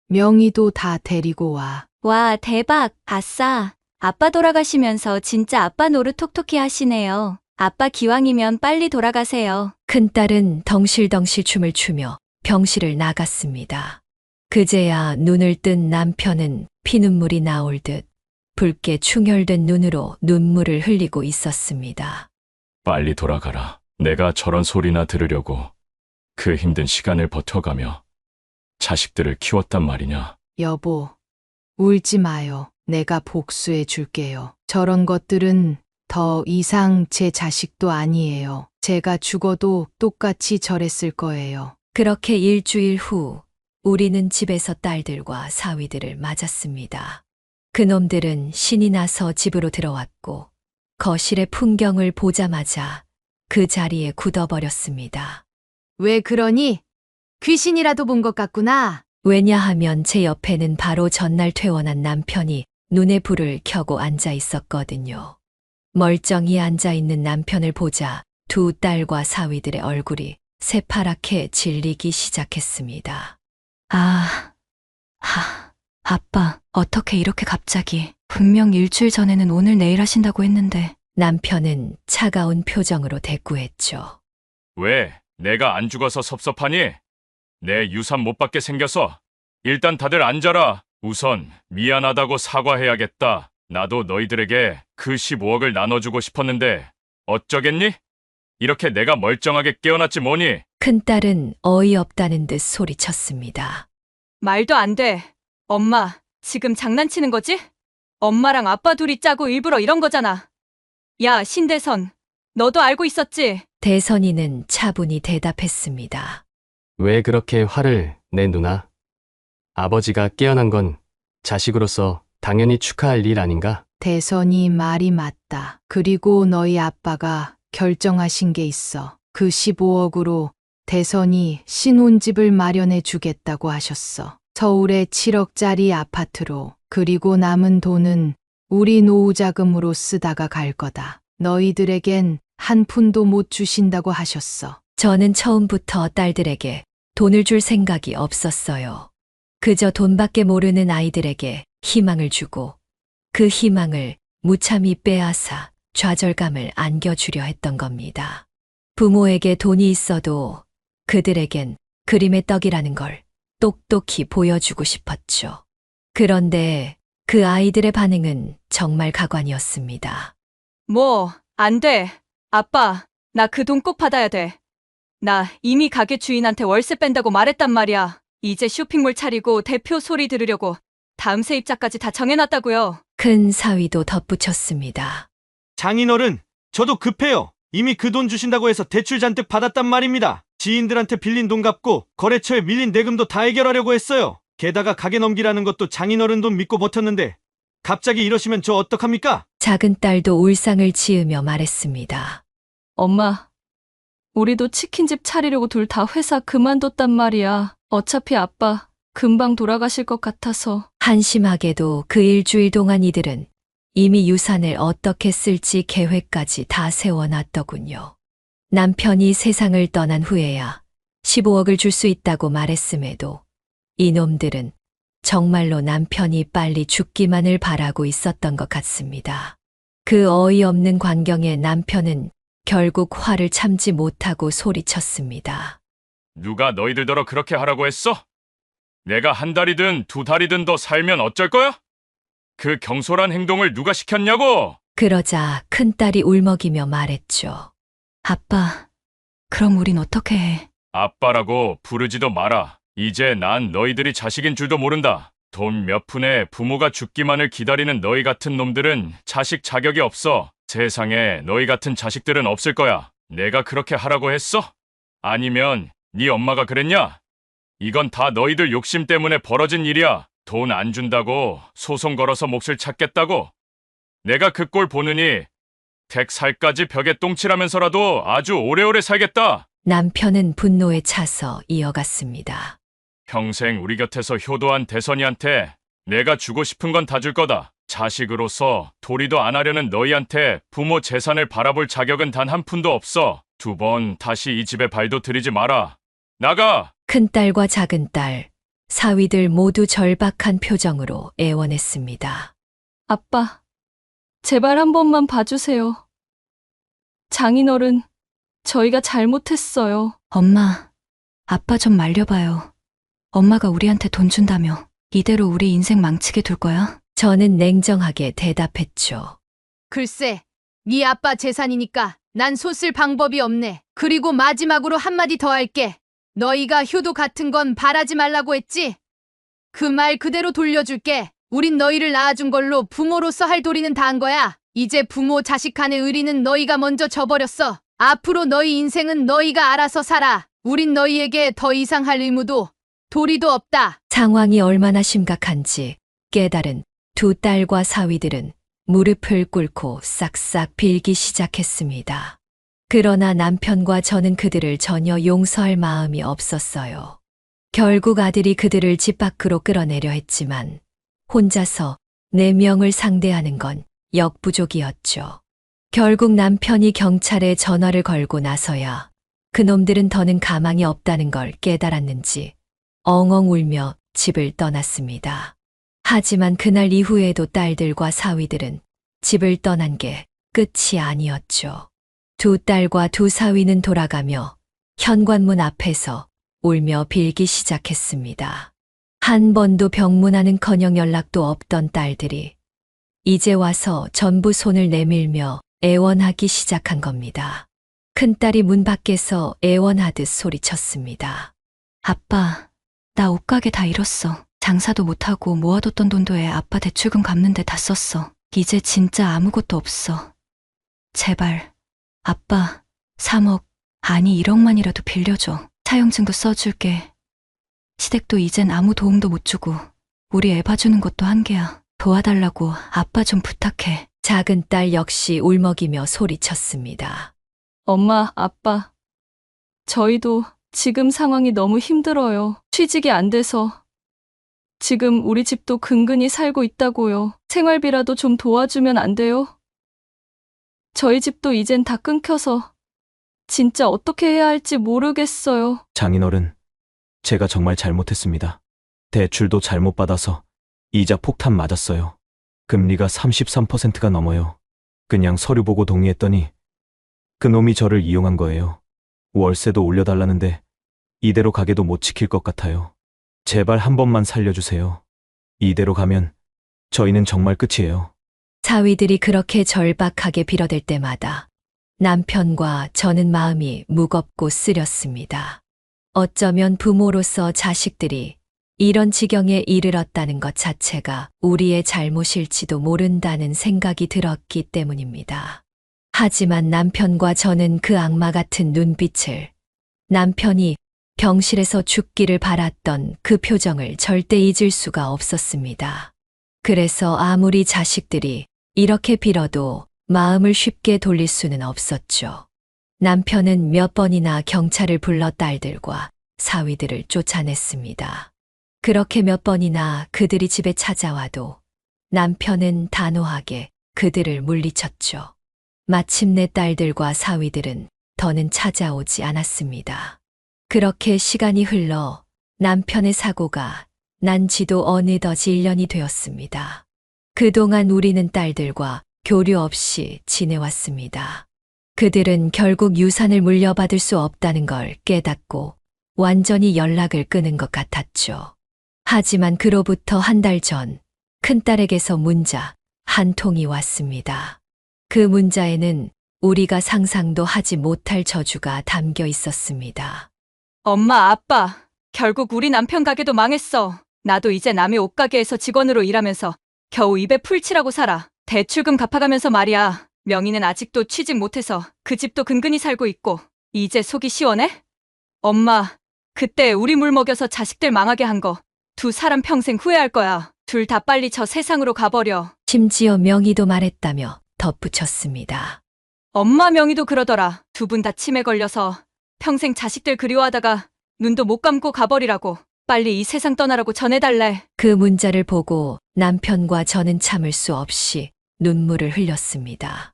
명의도 다 데리고 와. 와, 대박. 아싸. 아빠 돌아가시면서 진짜 아빠 노릇 톡톡히 하시네요. 아빠 기왕이면 빨리 돌아가세요. 큰딸은 덩실덩실 춤을 추며 병실을 나갔습니다. 그제야 눈을 뜬 남편은 피눈물이 나올 듯 붉게 충혈된 눈으로 눈물을 흘리고 있었습니다. 빨리 돌아가라. 내가 저런 소리나 들으려고 그 힘든 시간을 버텨가며 자식들을 키웠단 말이냐. 여보, 울지 마요. 내가 복수해 줄게요. 저런 것들은 더 이상 제 자식도 아니에요. 제가 죽어도 똑같이 저랬을 거예요. 그렇게 일주일 후 우리는 집에서 딸들과 사위들을 맞았습니다. 그놈들은 신이 나서 집으로 들어왔고 거실의 풍경을 보자마자 그 자리에 굳어버렸습니다. 왜 그러니? 귀신이라도 본 것 같구나. 왜냐하면 제 옆에는 바로 전날 퇴원한 남편이 눈에 불을 켜고 앉아 있었거든요. 멀쩡히 앉아 있는 남편을 보자 두 딸과 사위들의 얼굴이 새파랗게 질리기 시작했습니다. 아빠, 어떻게 이렇게 갑자기? 분명 일주일 전에는 오늘 내일 하신다고 했는데. 남편은 차가운 표정으로 대꾸했죠. 왜? 내가 안 죽어서 섭섭하니? 내 유산 못 받게 생겨서. 일단 다들 앉아라. 우선 미안하다고 사과해야겠다. 나도 너희들에게 그 15억을 나눠주고 싶었는데 어쩌겠니? 이렇게 내가 멀쩡하게 깨어났지 뭐니? 큰딸은 어이없다는 듯 소리쳤습니다. 말도 안 돼. 엄마, 지금 장난치는 거지? 엄마랑 아빠 둘이 짜고 일부러 이런 거잖아. 야, 신대선. 너도 알고 있었지? 대선이는 차분히 대답했습니다. 왜 그렇게 화를 내, 누나? 아버지가 깨어난 건 자식으로서 당연히 축하할 일 아닌가? 대선이 말이 맞다. 그리고 너희 아빠가 결정하신 게 있어. 그 15억으로 대선이 신혼집을 마련해 주겠다고 하셨어. 서울의 7억짜리 아파트로. 그리고 남은 돈은 우리 노후 자금으로 쓰다가 갈 거다. 너희들에겐 한 푼도 못 주신다고 하셨어. 저는 처음부터 딸들에게 돈을 줄 생각이 없었어요. 그저 돈밖에 모르는 아이들에게 희망을 주고 그 희망을 무참히 빼앗아 좌절감을 안겨주려 했던 겁니다. 부모에게 돈이 있어도 그들에겐 그림의 떡이라는 걸 똑똑히 보여주고 싶었죠. 그런데 그 아이들의 반응은 정말 가관이었습니다. 뭐, 안 돼. 아빠, 나 그 돈 꼭 받아야 돼. 나 이미 가게 주인한테 월세 뺀다고 말했단 말이야. 이제 쇼핑몰 차리고 대표 소리 들으려고 다음 세입자까지 다 정해놨다고요. 큰 사위도 덧붙였습니다. 장인어른, 저도 급해요. 이미 그 돈 주신다고 해서 대출 잔뜩 받았단 말입니다. 지인들한테 빌린 돈 갚고 거래처에 밀린 대금도 다 해결하려고 했어요. 게다가 가게 넘기라는 것도 장인어른 돈 믿고 버텼는데 갑자기 이러시면 저 어떡합니까? 작은 딸도 울상을 지으며 말했습니다. 엄마, 우리도 치킨집 차리려고 둘 다 회사 그만뒀단 말이야. 어차피 아빠 금방 돌아가실 것 같아서. 한심하게도 그 일주일 동안 이들은 이미 유산을 어떻게 쓸지 계획까지 다 세워놨더군요. 남편이 세상을 떠난 후에야 15억을 줄 수 있다고 말했음에도 이놈들은 정말로 남편이 빨리 죽기만을 바라고 있었던 것 같습니다. 그 어이없는 광경에 남편은 결국 화를 참지 못하고 소리쳤습니다. 누가 너희들더러 그렇게 하라고 했어? 내가 한 달이든 두 달이든 더 살면 어쩔 거야? 그 경솔한 행동을 누가 시켰냐고! 그러자 큰딸이 울먹이며 말했죠. 아빠, 그럼 우린 어떻게 해? 아빠라고 부르지도 마라. 이제 난 너희들이 자식인 줄도 모른다. 돈 몇 푼에 부모가 죽기만을 기다리는 너희 같은 놈들은 자식 자격이 없어. 세상에 너희 같은 자식들은 없을 거야. 내가 그렇게 하라고 했어? 아니면 네 엄마가 그랬냐? 이건 다 너희들 욕심 때문에 벌어진 일이야. 돈 안 준다고 소송 걸어서 몫을 찾겠다고. 내가 그 꼴 보느니 댁 살까지 벽에 똥칠하면서라도 아주 오래오래 살겠다. 남편은 분노에 차서 이어갔습니다. 평생 우리 곁에서 효도한 대선이한테 내가 주고 싶은 건 다 줄 거다. 자식으로서 도리도 안 하려는 너희한테 부모 재산을 바라볼 자격은 단 한 푼도 없어. 두 번 다시 이 집에 발도 들이지 마라. 나가! 큰딸과 작은딸, 사위들 모두 절박한 표정으로 애원했습니다. 아빠, 제발 한 번만 봐주세요. 장인어른, 저희가 잘못했어요. 엄마, 아빠 좀 말려봐요. 엄마가 우리한테 돈 준다며 이대로 우리 인생 망치게 둘 거야? 저는 냉정하게 대답했죠. 글쎄, 네 아빠 재산이니까 난 손 쓸 방법이 없네. 그리고 마지막으로 한마디 더 할게. 너희가 효도 같은 건 바라지 말라고 했지? 그 말 그대로 돌려줄게. 우린 너희를 낳아준 걸로 부모로서 할 도리는 다 한 거야. 이제 부모 자식 간의 의리는 너희가 먼저 져버렸어. 앞으로 너희 인생은 너희가 알아서 살아. 우린 너희에게 더 이상 할 의무도 도리도 없다. 상황이 얼마나 심각한지 깨달은 두 딸과 사위들은 무릎을 꿇고 싹싹 빌기 시작했습니다. 그러나 남편과 저는 그들을 전혀 용서할 마음이 없었어요. 결국 아들이 그들을 집 밖으로 끌어내려 했지만 혼자서 4명을 상대하는 건 역부족이었죠. 결국 남편이 경찰에 전화를 걸고 나서야 그놈들은 더는 가망이 없다는 걸 깨달았는지 엉엉 울며 집을 떠났습니다. 하지만 그날 이후에도 딸들과 사위들은 집을 떠난 게 끝이 아니었죠. 두 딸과 두 사위는 돌아가며 현관문 앞에서 울며 빌기 시작했습니다. 한 번도 병문안은커녕 연락도 없던 딸들이 이제 와서 전부 손을 내밀며 애원하기 시작한 겁니다. 큰딸이 문 밖에서 애원하듯 소리쳤습니다. 아빠, 나 옷가게 다 잃었어. 장사도 못하고 모아뒀던 돈도 애 아빠 대출금 갚는데 다 썼어. 이제 진짜 아무것도 없어. 제발, 아빠, 3억, 아니 1억만이라도 빌려줘. 차용증도 써줄게. 시댁도 이젠 아무 도움도 못 주고 우리 애 봐주는 것도 한계야. 도와달라고 아빠 좀 부탁해. 작은 딸 역시 울먹이며 소리쳤습니다. 엄마, 아빠, 저희도 지금 상황이 너무 힘들어요. 취직이 안 돼서. 지금 우리 집도 근근히 살고 있다고요. 생활비라도 좀 도와주면 안 돼요? 저희 집도 이젠 다 끊겨서 진짜 어떻게 해야 할지 모르겠어요. 장인어른, 제가 정말 잘못했습니다. 대출도 잘못 받아서 이자 폭탄 맞았어요. 금리가 33%가 넘어요. 그냥 서류 보고 동의했더니 그놈이 저를 이용한 거예요. 월세도 올려달라는데 이대로 가게도 못 지킬 것 같아요. 제발 한 번만 살려주세요. 이대로 가면 저희는 정말 끝이에요. 사위들이 그렇게 절박하게 빌어댈 때마다 남편과 저는 마음이 무겁고 쓰렸습니다. 어쩌면 부모로서 자식들이 이런 지경에 이르렀다는 것 자체가 우리의 잘못일지도 모른다는 생각이 들었기 때문입니다. 하지만 남편과 저는 그 악마 같은 눈빛을, 남편이 병실에서 죽기를 바랐던 그 표정을 절대 잊을 수가 없었습니다. 그래서 아무리 자식들이 이렇게 빌어도 마음을 쉽게 돌릴 수는 없었죠. 남편은 몇 번이나 경찰을 불러 딸들과 사위들을 쫓아냈습니다. 그렇게 몇 번이나 그들이 집에 찾아와도 남편은 단호하게 그들을 물리쳤죠. 마침내 딸들과 사위들은 더는 찾아오지 않았습니다. 그렇게 시간이 흘러 남편의 사고가 난 지도 어느덧 1년이 되었습니다. 그동안 우리는 딸들과 교류 없이 지내왔습니다. 그들은 결국 유산을 물려받을 수 없다는 걸 깨닫고 완전히 연락을 끊은 것 같았죠. 하지만 그로부터 한 달 전 큰딸에게서 문자 한 통이 왔습니다. 그 문자에는 우리가 상상도 하지 못할 저주가 담겨 있었습니다. 엄마, 아빠, 결국 우리 남편 가게도 망했어. 나도 이제 남의 옷가게에서 직원으로 일하면서 겨우 입에 풀칠하고 살아. 대출금 갚아가면서 말이야. 명희는 아직도 취직 못해서 그 집도 근근히 살고 있고 이제 속이 시원해? 엄마, 그때 우리 물 먹여서 자식들 망하게 한 거 두 사람 평생 후회할 거야. 둘 다 빨리 저 세상으로 가버려. 심지어 명희도 말했다며 덧붙였습니다. 엄마, 명희도 그러더라. 두 분 다 치매 걸려서 평생 자식들 그리워하다가 눈도 못 감고 가버리라고. 빨리 이 세상 떠나라고 전해달래. 그 문자를 보고 남편과 저는 참을 수 없이 눈물을 흘렸습니다.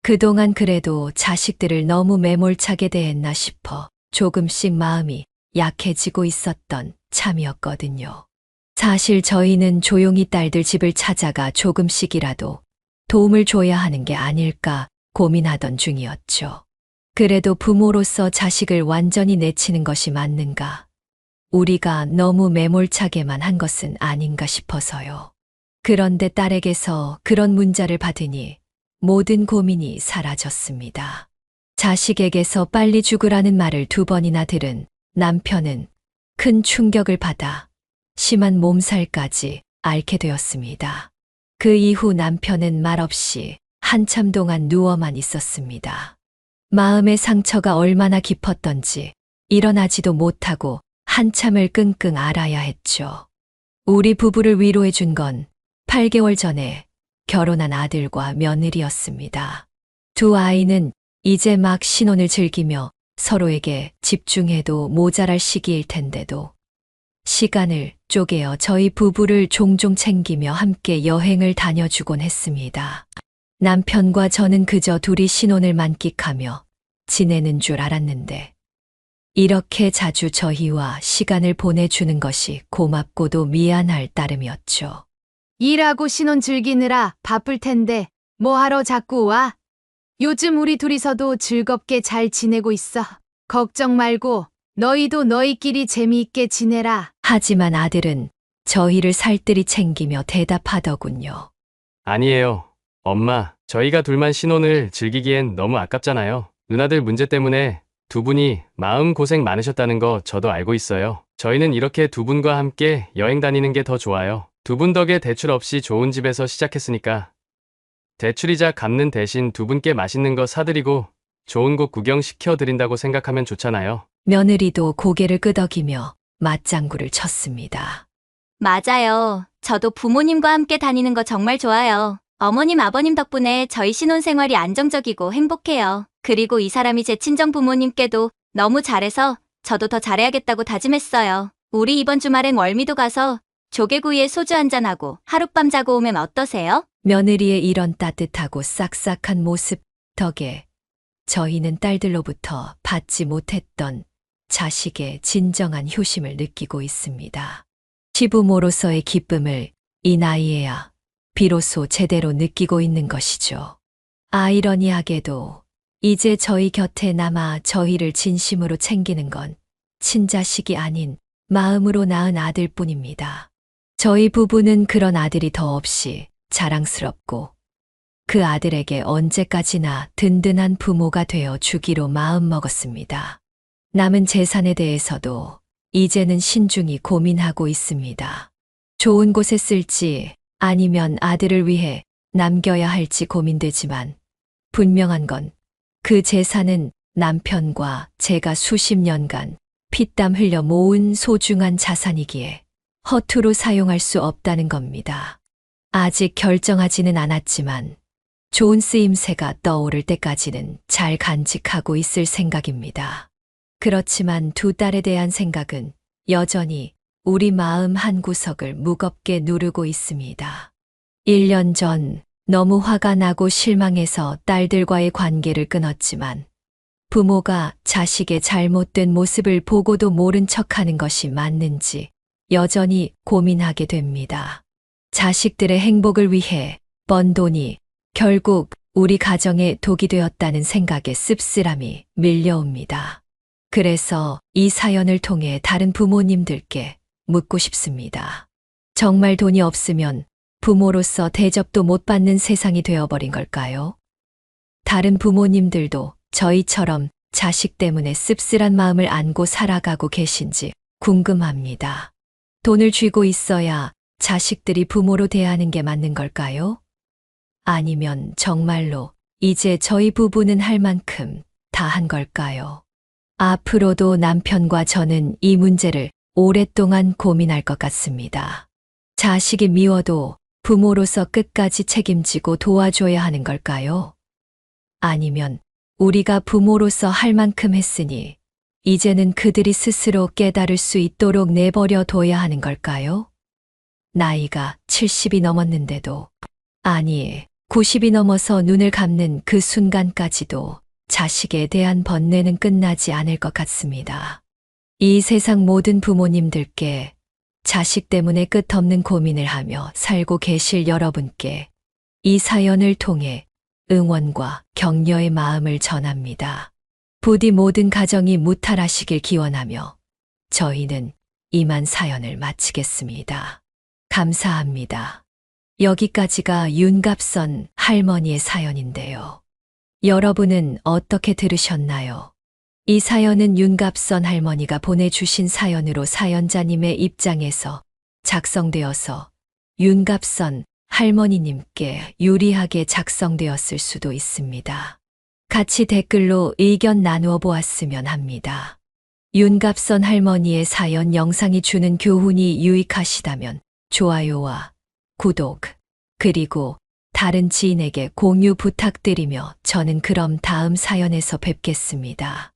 그동안 그래도 자식들을 너무 매몰차게 대했나 싶어 조금씩 마음이 약해지고 있었던 참이었거든요. 사실 저희는 조용히 딸들 집을 찾아가 조금씩이라도 도움을 줘야 하는 게 아닐까 고민하던 중이었죠. 그래도 부모로서 자식을 완전히 내치는 것이 맞는가? 우리가 너무 매몰차게만 한 것은 아닌가 싶어서요. 그런데 딸에게서 그런 문자를 받으니 모든 고민이 사라졌습니다. 자식에게서 빨리 죽으라는 말을 2번이나 들은 남편은 큰 충격을 받아 심한 몸살까지 앓게 되었습니다. 그 이후 남편은 말없이 한참 동안 누워만 있었습니다. 마음의 상처가 얼마나 깊었던지 일어나지도 못하고 한참을 끙끙 앓아야 했죠. 우리 부부를 위로해 준 건 8개월 전에 결혼한 아들과 며느리였습니다. 두 아이는 이제 막 신혼을 즐기며 서로에게 집중해도 모자랄 시기일 텐데도 시간을 쪼개어 저희 부부를 종종 챙기며 함께 여행을 다녀주곤 했습니다. 남편과 저는 그저 둘이 신혼을 만끽하며 지내는 줄 알았는데 이렇게 자주 저희와 시간을 보내주는 것이 고맙고도 미안할 따름이었죠. 일하고 신혼 즐기느라 바쁠 텐데 뭐하러 자꾸 와? 요즘 우리 둘이서도 즐겁게 잘 지내고 있어. 걱정 말고 너희도 너희끼리 재미있게 지내라. 하지만 아들은 저희를 살뜰히 챙기며 대답하더군요. 아니에요. 엄마, 저희가 둘만 신혼을 즐기기엔 너무 아깝잖아요. 누나들 문제 때문에 두 분이 마음 고생 많으셨다는 거 저도 알고 있어요. 저희는 이렇게 두 분과 함께 여행 다니는 게 더 좋아요. 두 분 덕에 대출 없이 좋은 집에서 시작했으니까 대출이자 갚는 대신 두 분께 맛있는 거 사드리고 좋은 곳 구경시켜 드린다고 생각하면 좋잖아요. 며느리도 고개를 끄덕이며 맞장구를 쳤습니다. 맞아요. 저도 부모님과 함께 다니는 거 정말 좋아요. 어머님, 아버님 덕분에 저희 신혼생활이 안정적이고 행복해요. 그리고 이 사람이 제 친정 부모님께도 너무 잘해서 저도 더 잘해야겠다고 다짐했어요. 우리 이번 주말엔 월미도 가서 조개구이에 소주 한잔하고 하룻밤 자고 오면 어떠세요? 며느리의 이런 따뜻하고 싹싹한 모습 덕에 저희는 딸들로부터 받지 못했던 자식의 진정한 효심을 느끼고 있습니다. 시부모로서의 기쁨을 이 나이에야 비로소 제대로 느끼고 있는 것이죠. 아이러니하게도 이제 저희 곁에 남아 저희를 진심으로 챙기는 건 친자식이 아닌 마음으로 낳은 아들뿐입니다. 저희 부부는 그런 아들이 더 없이 자랑스럽고 그 아들에게 언제까지나 든든한 부모가 되어 주기로 마음먹었습니다. 남은 재산에 대해서도 이제는 신중히 고민하고 있습니다. 좋은 곳에 쓸지 아니면 아들을 위해 남겨야 할지 고민되지만 분명한 건 그 재산은 남편과 제가 수십 년간 피땀 흘려 모은 소중한 자산이기에 허투루 사용할 수 없다는 겁니다. 아직 결정하지는 않았지만 좋은 쓰임새가 떠오를 때까지는 잘 간직하고 있을 생각입니다. 그렇지만 두 딸에 대한 생각은 여전히 우리 마음 한구석을 무겁게 누르고 있습니다. 1년 전 너무 화가 나고 실망해서 딸들과의 관계를 끊었지만 부모가 자식의 잘못된 모습을 보고도 모른 척하는 것이 맞는지 여전히 고민하게 됩니다. 자식들의 행복을 위해 번 돈이 결국 우리 가정에 독이 되었다는 생각에 씁쓸함이 밀려옵니다. 그래서 이 사연을 통해 다른 부모님들께 묻고 싶습니다. 정말 돈이 없으면 부모로서 대접도 못 받는 세상이 되어버린 걸까요? 다른 부모님들도 저희처럼 자식 때문에 씁쓸한 마음을 안고 살아가고 계신지 궁금합니다. 돈을 쥐고 있어야 자식들이 부모로 대하는 게 맞는 걸까요? 아니면 정말로 이제 저희 부부는 할 만큼 다 한 걸까요? 앞으로도 남편과 저는 이 문제를 오랫동안 고민할 것 같습니다. 자식이 미워도 부모로서 끝까지 책임지고 도와줘야 하는 걸까요? 아니면 우리가 부모로서 할 만큼 했으니 이제는 그들이 스스로 깨달을 수 있도록 내버려 둬야 하는 걸까요? 나이가 70이 넘었는데도, 아니, 90이 넘어서 눈을 감는 그 순간까지도 자식에 대한 번뇌는 끝나지 않을 것 같습니다. 이 세상 모든 부모님들께 자식 때문에 끝없는 고민을 하며 살고 계실 여러분께 이 사연을 통해 응원과 격려의 마음을 전합니다. 부디 모든 가정이 무탈하시길 기원하며 저희는 이만 사연을 마치겠습니다. 감사합니다. 여기까지가 윤갑선 할머니의 사연인데요. 여러분은 어떻게 들으셨나요? 이 사연은 윤갑선 할머니가 보내주신 사연으로 사연자님의 입장에서 작성되어서 윤갑선 할머니님께 유리하게 작성되었을 수도 있습니다. 같이 댓글로 의견 나누어 보았으면 합니다. 윤갑선 할머니의 사연 영상이 주는 교훈이 유익하시다면 좋아요와 구독, 그리고 다른 지인에게 공유 부탁드리며 저는 그럼 다음 사연에서 뵙겠습니다.